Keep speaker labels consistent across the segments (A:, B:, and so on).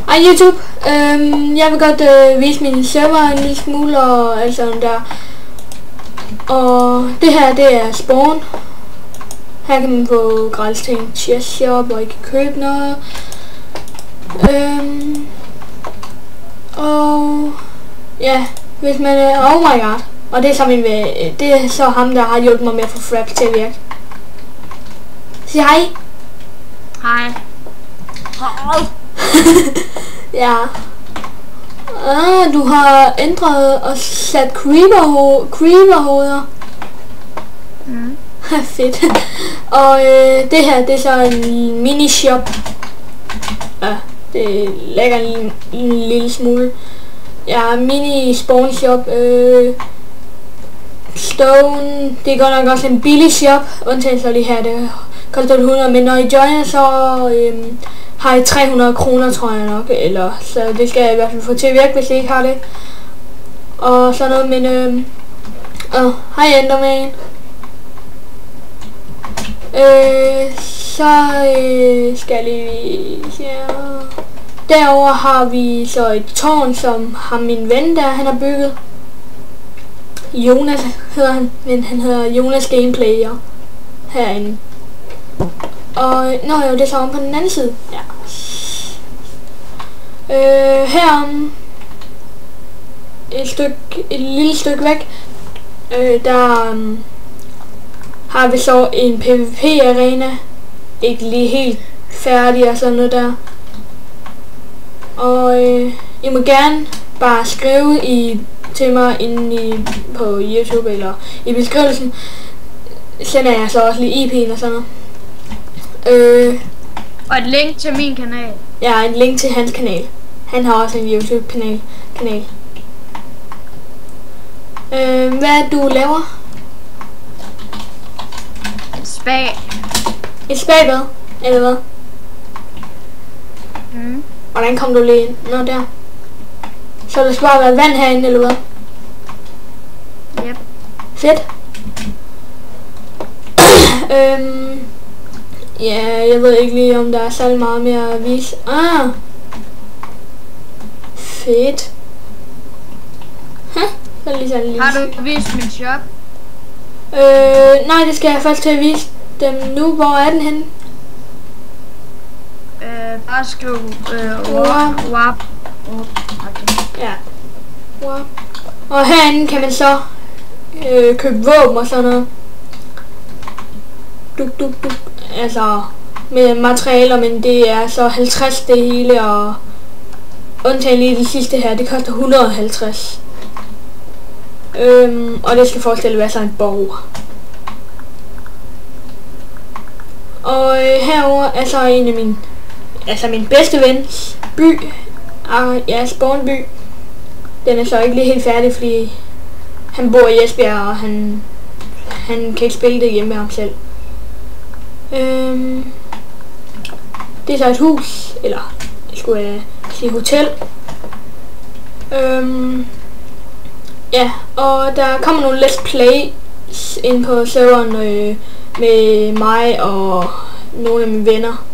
A: Ej YouTube, jeg vil godt vise min server en lille smule og alt sådan der. Og det her, det er Spawn. Her kan man få gratis ting, chest shop, og I kan købe noget. Og ja, hvis man oh my god. Og det er så det er så ham, der har hjulpet mig med at få fraps til at virke. Sig hej.
B: Hej.
A: Ja. Du har ændret og sat creeper-hoveder.
B: Mm.
A: Fedt. Og det her, det er så en mini-shop. Ja, det lægger en lille smule. Ja, mini-spawn-shop. Stone, det er godt nok også en billig shop. Undtagen så lige her, det koster 100. Men når I joiner, så har I 300 kroner, tror jeg nok. Eller, så det skal jeg i hvert fald få til at virke, hvis I ikke har det. Og sådan noget, men hej Enderman. Så skal jeg lige her. Derover har vi så et tårn, som har min ven der, han har bygget. Jonas hedder han, men han hedder Jonas Gameplayer herinde. Og jo, det er så om på den anden side. Ja. Herom et lille stykke væk, der har vi så en PvP arena, ikke lige helt færdig og sådan noget der. Og I må gerne bare skrive til mig inde på YouTube eller i beskrivelsen. Sender jeg så også lige IP'en og sådan noget.
B: Og et link til min kanal.
A: Ja, en link til hans kanal. Han har også en YouTube-kanal. Hvad er det, du laver?
B: Et spag.
A: Et spag eller hvad?
B: Mm.
A: Hvordan kom du lige ind? Nå, der. Så der skal bare være vand herinde, eller hvad?
B: Yep.
A: Fedt. Ja, jeg ved ikke lige, om der er særlig meget mere at vise. Fedt. Så lige sådan lige.
B: Har du vist min shop?
A: Nej, det skal jeg først til at vise dem nu. Hvor er den henne?
B: Bare skriv WAP.
A: Ja. WAP. Og herinde kan man så købe våben og sådan noget. Duk. Altså med materialer, men det er så 50 det hele, og undtagen lige det sidste her, det koster 150. Og det skal forestille at være sådan en borg. Og herover er så en af min bedste vens by, ja, Spawnby. Den er så ikke lige helt færdig, fordi han bor i Esbjerg, og han kan ikke spille det hjemme med ham selv. Det er så et hus, eller jeg skulle sige hotel. Ja, og der kommer nogle let's plays ind på serveren med mig og nogle af mine venner.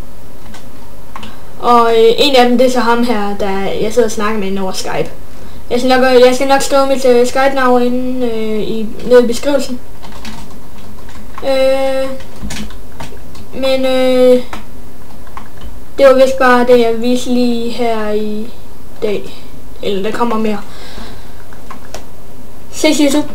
A: Og en af dem, det er så ham her, der jeg sidder og snakker med over Skype. Jeg skal nok skrive mit Skype-navn inde nede i beskrivelsen. Men det var vist bare det, jeg viste lige her i dag. Eller der kommer mere. Ses YouTube.